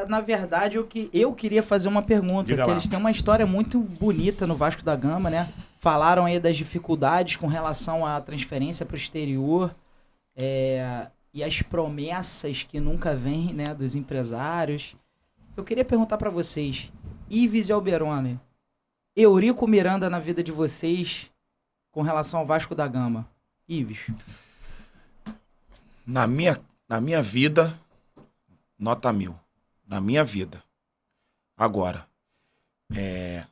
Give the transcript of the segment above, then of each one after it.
Na verdade, eu queria fazer uma pergunta, Diga que lá. eles têm uma história muito bonita no Vasco da Gama, né? Falaram aí das dificuldades com relação à transferência para o exterior, e as promessas que nunca vêm, né, dos empresários. Eu queria perguntar para vocês, Ives e Alberoni, Eurico Miranda na vida de vocês com relação ao Vasco da Gama. Ives. Na minha vida, nota 1000. Na minha vida. Agora, e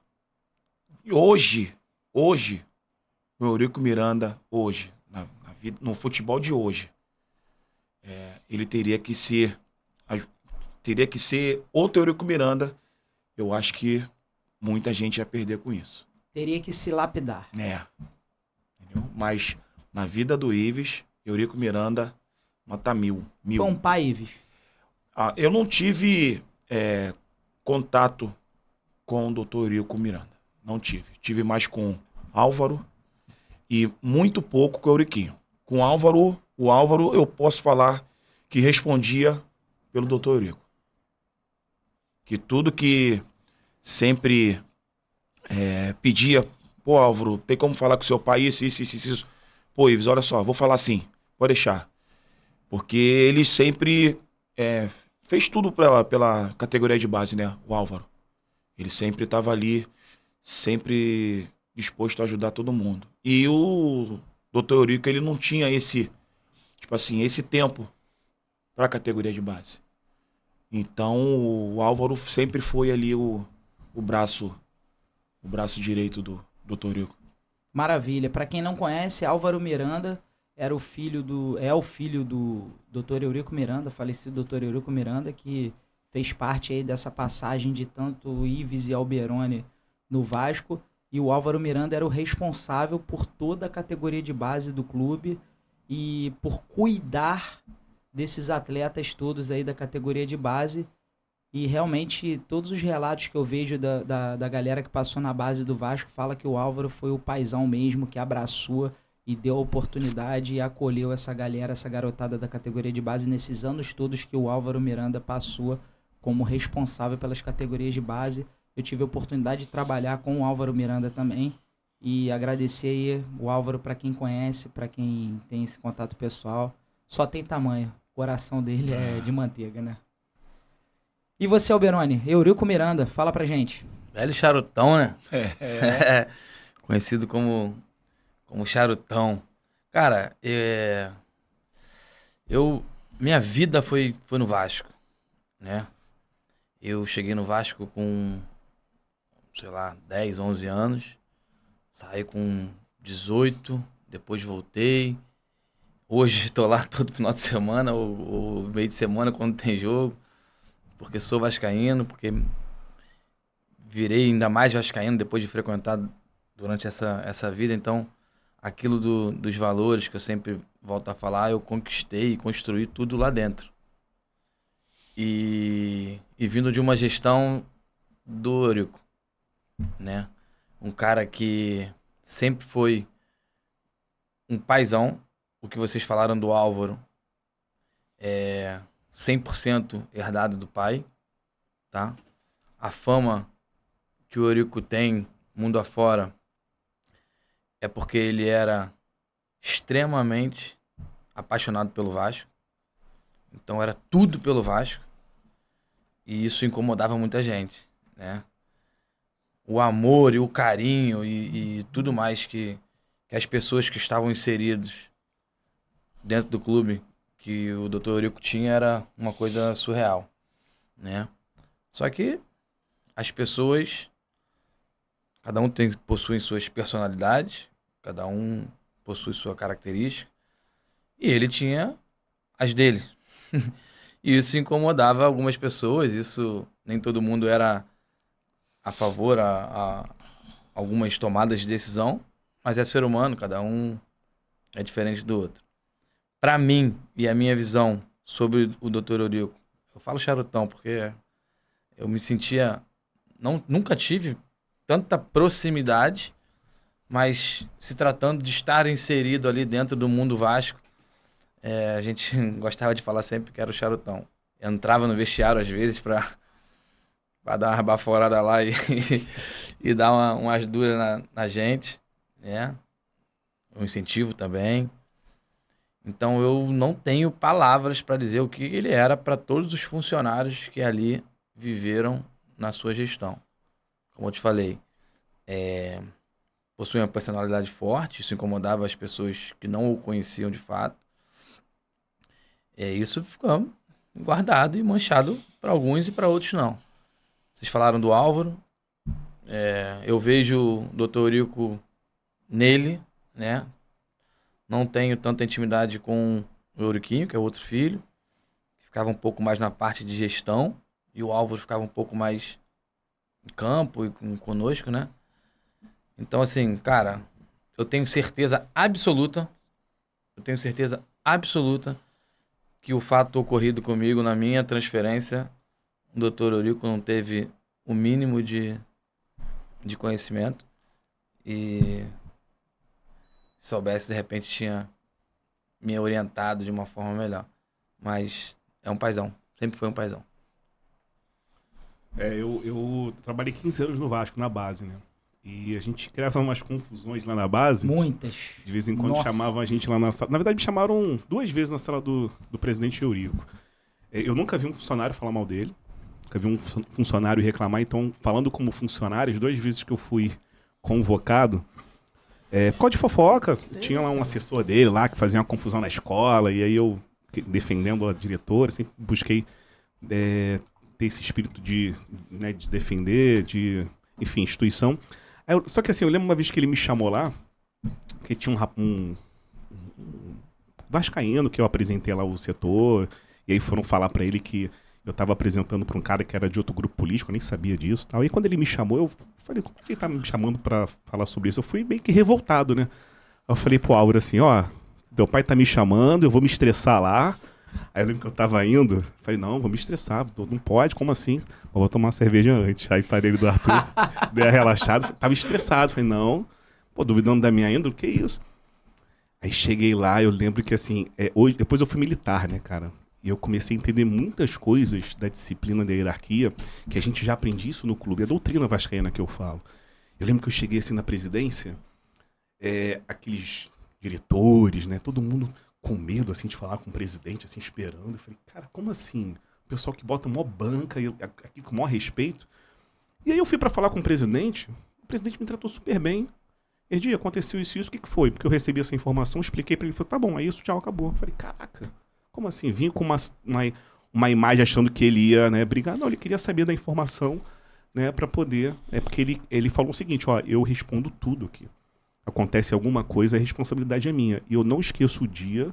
hoje, o Eurico Miranda, hoje, na vida, no futebol de hoje, ele teria que ser outro Eurico Miranda. Eu acho que muita gente ia perder com isso. Teria que se lapidar. Entendeu? Mas na vida do Ives, Eurico Miranda, nota 1000. Foi um pai, Ives? Eu não tive contato com o Dr. Eurico Miranda. Não tive. Tive mais com Álvaro e muito pouco com o Euriquinho. Com o Álvaro eu posso falar que respondia pelo Dr. Eurico. Que tudo que sempre pedia, pô, Álvaro, tem como falar com seu pai isso. Pô, Ives, olha só, vou falar assim, pode deixar. Porque ele sempre fez tudo pela categoria de base, né, o Álvaro. Ele sempre estava ali, sempre disposto a ajudar todo mundo. E o Dr. Eurico, ele não tinha esse tempo para a categoria de base. Então, o Álvaro sempre foi ali o braço direito do Dr. Eurico. Maravilha. Para quem não conhece, Álvaro Miranda é o filho do Dr. Eurico Miranda, falecido Dr. Eurico Miranda, que fez parte aí dessa passagem de tanto Ives e Alberoni no Vasco. E o Álvaro Miranda era o responsável por toda a categoria de base do clube e por cuidar desses atletas todos aí da categoria de base. E realmente todos os relatos que eu vejo da galera que passou na base do Vasco fala que o Álvaro foi o paizão mesmo, que abraçou e deu a oportunidade e acolheu essa galera, essa garotada da categoria de base nesses anos todos que o Álvaro Miranda passou como responsável pelas categorias de base. Eu tive a oportunidade de trabalhar com o Álvaro Miranda também e agradecer aí o Álvaro, para quem conhece, para quem tem esse contato pessoal. Só tem tamanho, o coração dele é de manteiga, né? E você, Alberoni? Eurico Miranda, fala pra gente. Velho charutão, né? Conhecido como charutão. Cara, minha vida foi no Vasco, né? Eu cheguei no Vasco com, sei lá, 10, 11 anos. Saí com 18, depois voltei. Hoje estou lá todo final de semana, ou meio de semana quando tem jogo. Porque sou vascaíno, porque virei ainda mais vascaíno depois de frequentar durante essa vida. Então, aquilo dos valores que eu sempre volto a falar, eu conquistei e construí tudo lá dentro. E vindo de uma gestão do Eurico, né? Um cara que sempre foi um paizão. O que vocês falaram do Álvaro é 100% herdado do pai, tá? A fama que o Eurico tem mundo afora é porque ele era extremamente apaixonado pelo Vasco. Então era tudo pelo Vasco. E isso incomodava muita gente, né? O amor e o carinho e tudo mais que as pessoas que estavam inseridos dentro do clube que o Dr. Eurico tinha era uma coisa surreal, né? Só que as pessoas, cada um possui suas personalidades, cada um possui sua característica, e ele tinha as dele. E isso incomodava algumas pessoas, isso nem todo mundo era a favor a algumas tomadas de decisão, mas é ser humano, cada um é diferente do outro. Para mim e a minha visão sobre o Dr. Eurico, eu falo charutão porque eu me sentia, nunca tive tanta proximidade, mas se tratando de estar inserido ali dentro do mundo Vasco, a gente gostava de falar sempre que era o charutão. entrava no vestiário às vezes para dar uma baforada lá e dar umas duras na gente, né? Um incentivo também. Então eu não tenho palavras para dizer o que ele era para todos os funcionários que ali viveram na sua gestão. Como eu te falei, possui uma personalidade forte, isso incomodava as pessoas que não o conheciam de fato. Isso ficou guardado e manchado para alguns e para outros não. Vocês falaram do Álvaro, eu vejo o Dr. Eurico nele, né? Não tenho tanta intimidade com o Euriquinho, que é outro filho, que ficava um pouco mais na parte de gestão, e o Álvaro ficava um pouco mais em campo e conosco, né? Então, assim, cara, eu tenho certeza absoluta que o fato ocorrido comigo na minha transferência, o Dr. Eurico não teve o mínimo de conhecimento e se soubesse, de repente, tinha me orientado de uma forma melhor. Mas é um paizão, sempre foi um paizão. Eu trabalhei 15 anos no Vasco, na base, né? E a gente criava umas confusões lá na base. Muitas. De vez em quando chamavam a gente lá na sala. Na verdade, me chamaram 2 vezes na sala do presidente Eurico. Eu nunca vi um funcionário falar mal dele. Nunca vi um funcionário reclamar. Então, falando como funcionário, as 2 vezes que eu fui convocado, por causa de fofoca, tinha lá um assessor dele lá que fazia uma confusão na escola. E aí eu, defendendo a diretora, sempre busquei ter esse espírito de defender, enfim, instituição. Só que assim, eu lembro uma vez que ele me chamou lá, que tinha um vascaíno que eu apresentei lá o setor, e aí foram falar pra ele que eu tava apresentando pra um cara que era de outro grupo político, eu nem sabia disso e tal. E quando ele me chamou, eu falei, como você tá me chamando pra falar sobre isso? Eu fui meio que revoltado, né? Eu falei pro Álvaro assim, teu pai tá me chamando, eu vou me estressar lá. Aí eu lembro que eu tava indo, falei, não, vou me estressar, não pode, como assim? Eu vou tomar uma cerveja antes. Aí parei do Arthur, dei a relaxada, tava estressado, falei, não, duvidando da minha índole, que isso? Aí cheguei lá, eu lembro que assim, depois eu fui militar, né, cara? E eu comecei a entender muitas coisas da disciplina da hierarquia, que a gente já aprende isso no clube, a doutrina vascaína que eu falo. Eu lembro que eu cheguei assim na presidência, aqueles diretores, né, todo mundo com medo, assim, de falar com o presidente, assim, esperando. Eu falei, cara, como assim? O pessoal que bota mó banca, aqui com maior respeito. E aí eu fui pra falar com o presidente me tratou super bem. Erdi, aconteceu isso e isso, o que foi? Porque eu recebi essa informação, expliquei pra ele, falei, tá bom, é isso, tchau, acabou. Eu falei, caraca, como assim? Vim com uma imagem achando que ele ia, né, brigar. Não, ele queria saber da informação, né, pra poder... porque ele falou o seguinte, eu respondo tudo aqui. Acontece alguma coisa, a responsabilidade é minha. E eu não esqueço o dia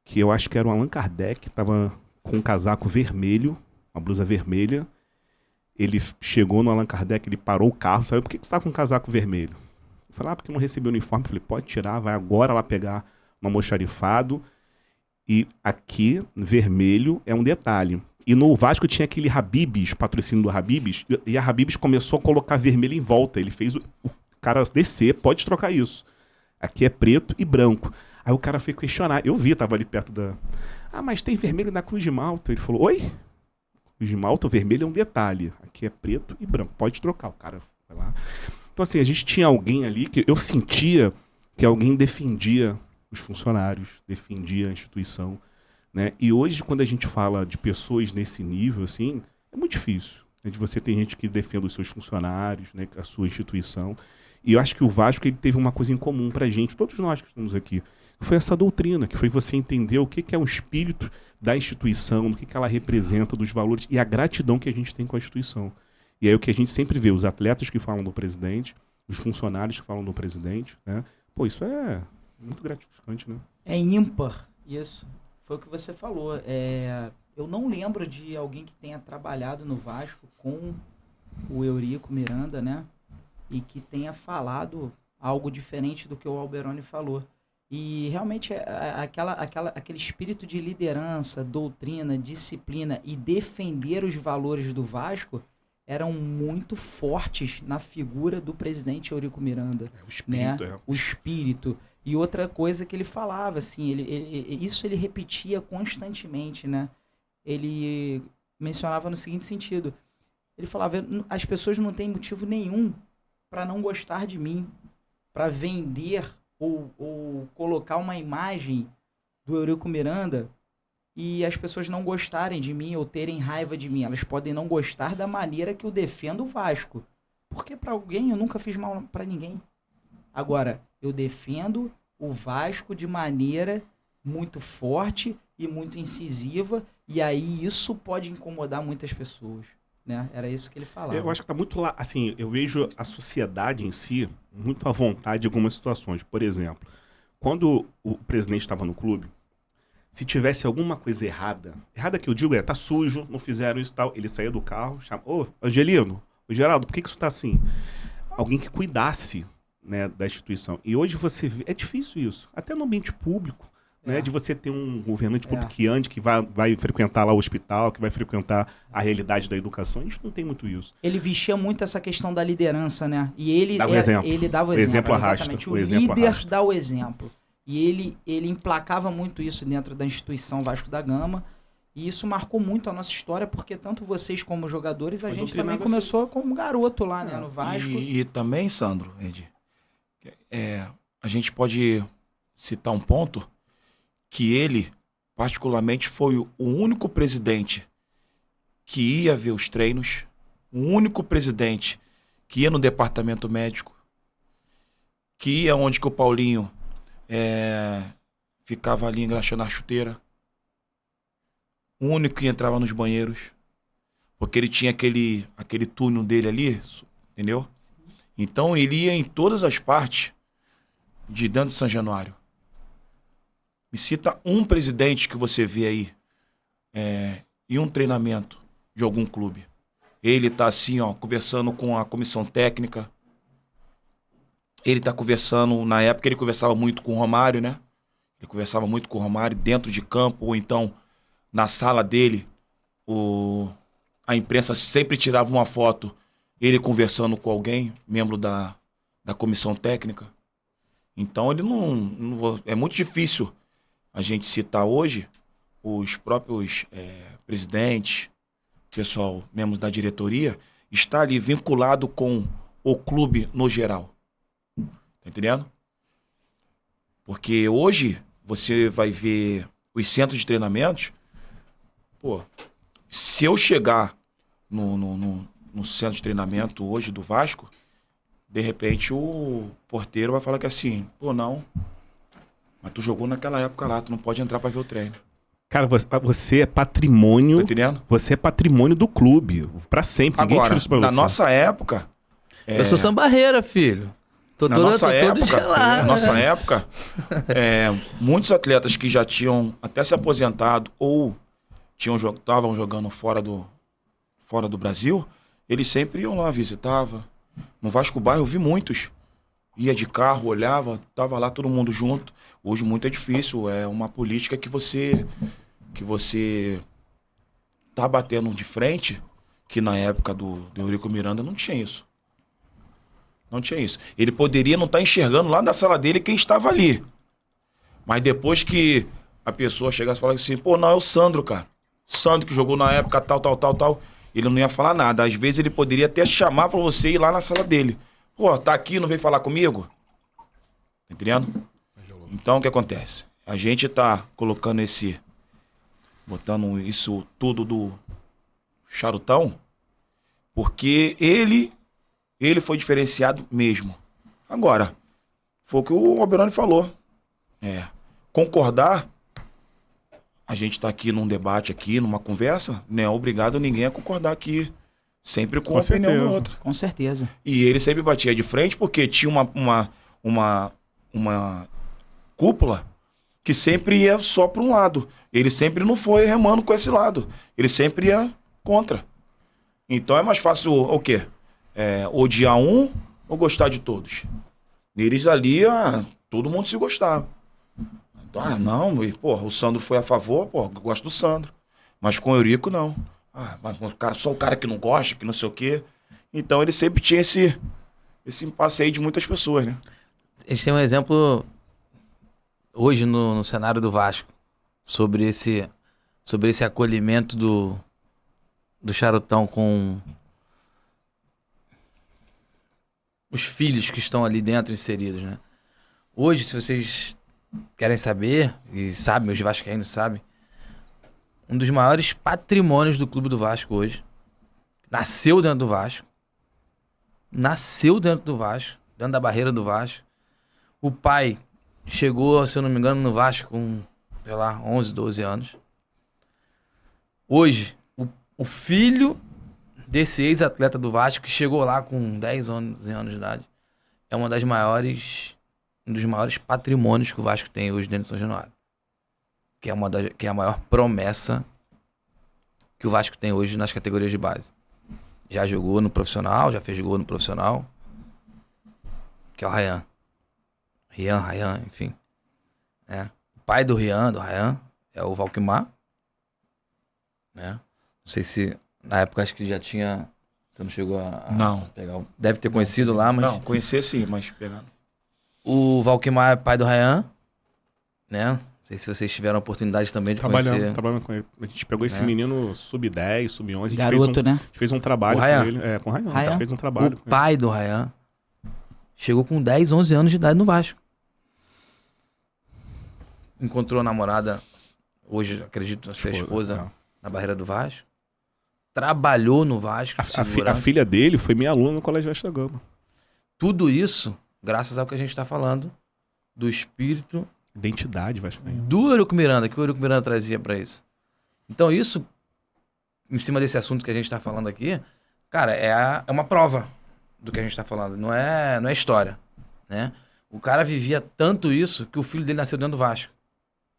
que eu acho que era o Allan Kardec, que estava com um casaco vermelho, uma blusa vermelha. Ele chegou no Allan Kardec, ele parou o carro, saiu, por que você está com um casaco vermelho? Eu falei, porque eu não recebi o uniforme. Eu falei, pode tirar, vai agora lá pegar um almoxarifado. E aqui, vermelho, é um detalhe. E no Vasco tinha aquele Habib's, patrocínio do Habib's, e a Habib's começou a colocar vermelho em volta. Ele fez o cara descer, pode trocar isso. Aqui é preto e branco. Aí o cara foi questionar. Eu vi, tava ali perto da... mas tem vermelho na Cruz de Malta. Ele falou, oi? Cruz de Malta, o vermelho é um detalhe. Aqui é preto e branco, pode trocar. O cara vai lá. Então assim, a gente tinha alguém ali que eu sentia que alguém defendia os funcionários, defendia a instituição, né? E hoje, quando a gente fala de pessoas nesse nível, assim, é muito difícil. De você ter gente que defende os seus funcionários, né, a sua instituição. E eu acho que o Vasco ele teve uma coisa em comum pra gente, todos nós que estamos aqui, que foi essa doutrina, que foi você entender o que é o espírito da instituição, do que ela representa, dos valores e a gratidão que a gente tem com a instituição. E aí o que a gente sempre vê, os atletas que falam do presidente, os funcionários que falam do presidente, né? Pô, isso é muito gratificante, né? É ímpar, isso. Foi o que você falou. Eu não lembro de alguém que tenha trabalhado no Vasco com o Eurico Miranda, né? E que tenha falado algo diferente do que o Alberoni falou. E realmente aquele espírito de liderança, doutrina, disciplina e defender os valores do Vasco eram muito fortes na figura do presidente Eurico Miranda. O espírito, né? O espírito. E outra coisa que ele falava, assim, isso ele repetia constantemente, né? ele mencionava no seguinte sentido. Ele falava, as pessoas não têm motivo nenhum para não gostar de mim, para vender ou colocar uma imagem do Eurico Miranda e as pessoas não gostarem de mim ou terem raiva de mim. Elas podem não gostar da maneira que eu defendo o Vasco. Porque para alguém eu nunca fiz mal para ninguém. Agora, eu defendo o Vasco de maneira muito forte e muito incisiva, e aí isso pode incomodar muitas pessoas, né? Era isso que ele falava. Eu acho que tá muito lá, assim, eu vejo a sociedade em si muito à vontade em algumas situações. Por exemplo, quando o presidente estava no clube, se tivesse alguma coisa errada que eu digo tá sujo, não fizeram isso e tal, ele saía do carro, chamava, Angelino, Geraldo, por que isso tá assim? Alguém que cuidasse, né, da instituição. E hoje você vê, é difícil isso, até no ambiente público, né, de você ter um governante público que ande, que vai frequentar lá o hospital, que vai frequentar a realidade da educação. A gente não tem muito isso. Ele vestia muito essa questão da liderança, né? E ele dava exemplo. Ele dava o exemplo. exemplo Arrasta. exatamente. O exemplo líder arrasta. dá o exemplo. E ele emplacava muito isso dentro da instituição Vasco da Gama. E isso marcou muito a nossa história, porque tanto vocês como jogadores, a gente também começou como garoto lá, né, no Vasco. E também, Sandro, Ed, a gente pode citar um ponto que ele, particularmente, foi o único presidente que ia ver os treinos, o único presidente que ia no departamento médico, que ia onde que o Paulinho ficava ali engraxando a chuteira, o único que entrava nos banheiros, porque ele tinha aquele túnel dele ali, entendeu? Então ele ia em todas as partes de dentro de São Januário. Me cita um presidente que você vê aí em um treinamento de algum clube. Ele tá assim, ó, conversando com a comissão técnica. Ele tá conversando, na época ele conversava muito com o Romário, né? Ele conversava muito com o Romário dentro de campo, ou então na sala dele, a imprensa sempre tirava uma foto, ele conversando com alguém, membro da comissão técnica. Então ele não é muito difícil a gente citar hoje os próprios presidentes, pessoal, membros da diretoria, está ali vinculado com o clube no geral. Tá entendendo? Porque hoje você vai ver os centros de treinamentos. Pô, se eu chegar no centro de treinamento hoje do Vasco, de repente o porteiro vai falar que assim, pô, não, mas tu jogou naquela época lá, tu não pode entrar pra ver o treino. Cara, você é patrimônio. Tá entendendo? Você é patrimônio do clube. Pra sempre. Ninguém Agora, tira isso pra na você. nossa época. Eu sou sambarreira, filho. Tô Na todo nossa gelado. época, muitos atletas que já tinham até se aposentado ou estavam jogando fora do Brasil, eles sempre iam lá, visitavam. No Vasco Bairro eu vi muitos. Ia de carro, olhava, tava lá todo mundo junto. Hoje muito é difícil, é uma política que você tá batendo de frente, que na época do Eurico Miranda não tinha isso. Não tinha isso. Ele poderia não estar enxergando lá na sala dele quem estava ali. Mas depois que a pessoa chegasse e falasse assim, pô, não, é o Sandro, cara. Sandro que jogou na época tal. Ele não ia falar nada. Às vezes ele poderia até chamar pra você ir lá na sala dele. Pô, tá aqui, não veio falar comigo? Tá entendendo? Então o que acontece? A gente tá colocando botando isso tudo do charutão, porque ele foi diferenciado mesmo. Agora, foi o que o Oberoni falou. Concordar, a gente tá aqui num debate, aqui, numa conversa, não é obrigado ninguém a concordar aqui. Sempre com a opinião do outro. Com certeza. E ele sempre batia de frente porque tinha uma cúpula que sempre ia só para um lado. Ele sempre não foi remando com esse lado. Ele sempre ia contra. Então é mais fácil o quê? Odiar um ou gostar de todos? Eles ali, todo mundo se gostava. Então, não, o Sandro foi a favor, eu gosto do Sandro. Mas com o Eurico, não. Mas só o cara que não gosta, que não sei o quê. Então ele sempre tinha esse impasse aí de muitas pessoas, né? A gente tem um exemplo hoje no cenário do Vasco sobre sobre esse acolhimento do Charutão com os filhos que estão ali dentro inseridos, né? Hoje, se vocês querem saber, e sabem, os vascaínos sabem, um dos maiores patrimônios do clube do Vasco hoje, nasceu dentro do Vasco, dentro da barreira do Vasco. O pai chegou, se eu não me engano, no Vasco com, sei lá, 11, 12 anos. Hoje, o filho desse ex-atleta do Vasco, que chegou lá com 10, 11 anos de idade, é um dos maiores patrimônios que o Vasco tem hoje dentro de São Januário. Que é a maior promessa que o Vasco tem hoje nas categorias de base. Já jogou no profissional, já fez gol no profissional, que é o Ryan, enfim. O pai do Ryan, é o Valquimar, né? Não sei se na época acho que já tinha. Você não chegou a Não. pegar. Deve ter conhecido lá, mas. Não, conhecer sim, mas pegando. O Valquimar é pai do Ryan, né? Não sei se vocês tiveram a oportunidade também de conhecer. Trabalhando com ele. A gente pegou esse menino sub-10, sub-11. Garoto, né? A gente fez um trabalho O com Ryan? ele. Com o Ryan. A Ryan? gente fez um trabalho. O pai do Ryan chegou com 10, 11 anos de idade no Vasco. Encontrou a namorada, hoje acredito ser a esposa, na barreira do Vasco. Trabalhou no Vasco. A filha dele foi minha aluna no Colégio Vasco da Gama. Tudo isso, graças ao que a gente está falando, do espírito Identidade vascaína. do Eurico Miranda, que o Eurico Miranda trazia para isso. Então isso, em cima desse assunto que a gente está falando aqui, cara, é uma prova do que a gente está falando. Não é história, né? O cara vivia tanto isso que o filho dele nasceu dentro do Vasco.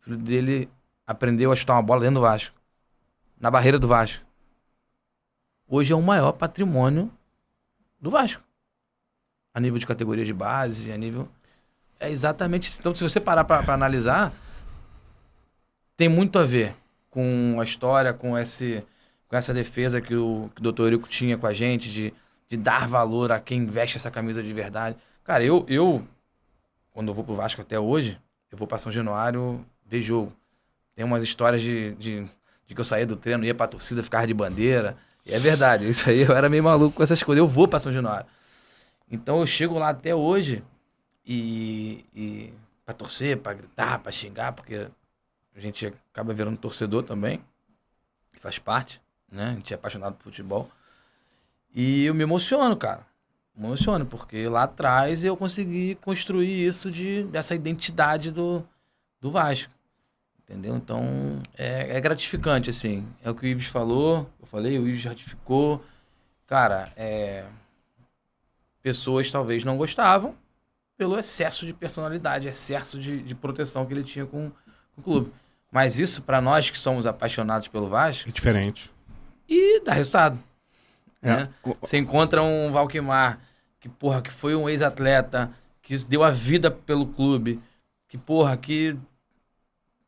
O filho dele aprendeu a chutar uma bola dentro do Vasco. Na barreira do Vasco. Hoje é o maior patrimônio do Vasco. A nível de categoria de base, a nível... É exatamente isso. Então, se você parar para analisar, tem muito a ver com a história, com essa defesa que o Dr. Eurico tinha com a gente, de dar valor a quem veste essa camisa de verdade. Cara, eu quando eu vou pro Vasco até hoje, eu vou pra São Januário ver jogo. Tem umas histórias de que eu saía do treino, ia pra torcida, ficava de bandeira. E é verdade, isso aí eu era meio maluco com essas coisas. Eu vou pra São Januário. Então eu chego lá até hoje e pra torcer, pra gritar, pra xingar, porque a gente acaba virando torcedor também, que faz parte, né? A gente é apaixonado por futebol. E eu me emociono, cara. Me emociono, porque lá atrás eu consegui construir isso dessa identidade do Vasco. Entendeu? Então, é gratificante, assim. É o que o Ives falou, eu falei, o Ives ratificou. Cara, pessoas talvez não gostavam pelo excesso de personalidade, excesso de proteção que ele tinha com o clube. Mas isso, pra nós que somos apaixonados pelo Vasco... É diferente. E dá resultado. Né? Você encontra um Valquimar, que foi um ex-atleta, que deu a vida pelo clube, que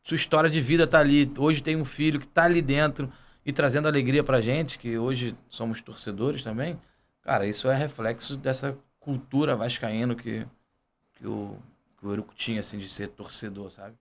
sua história de vida tá ali. Hoje tem um filho que tá ali dentro e trazendo alegria pra gente, que hoje somos torcedores também. Cara, isso é reflexo dessa cultura vascaína que o Eurico tinha, assim, de ser torcedor, sabe?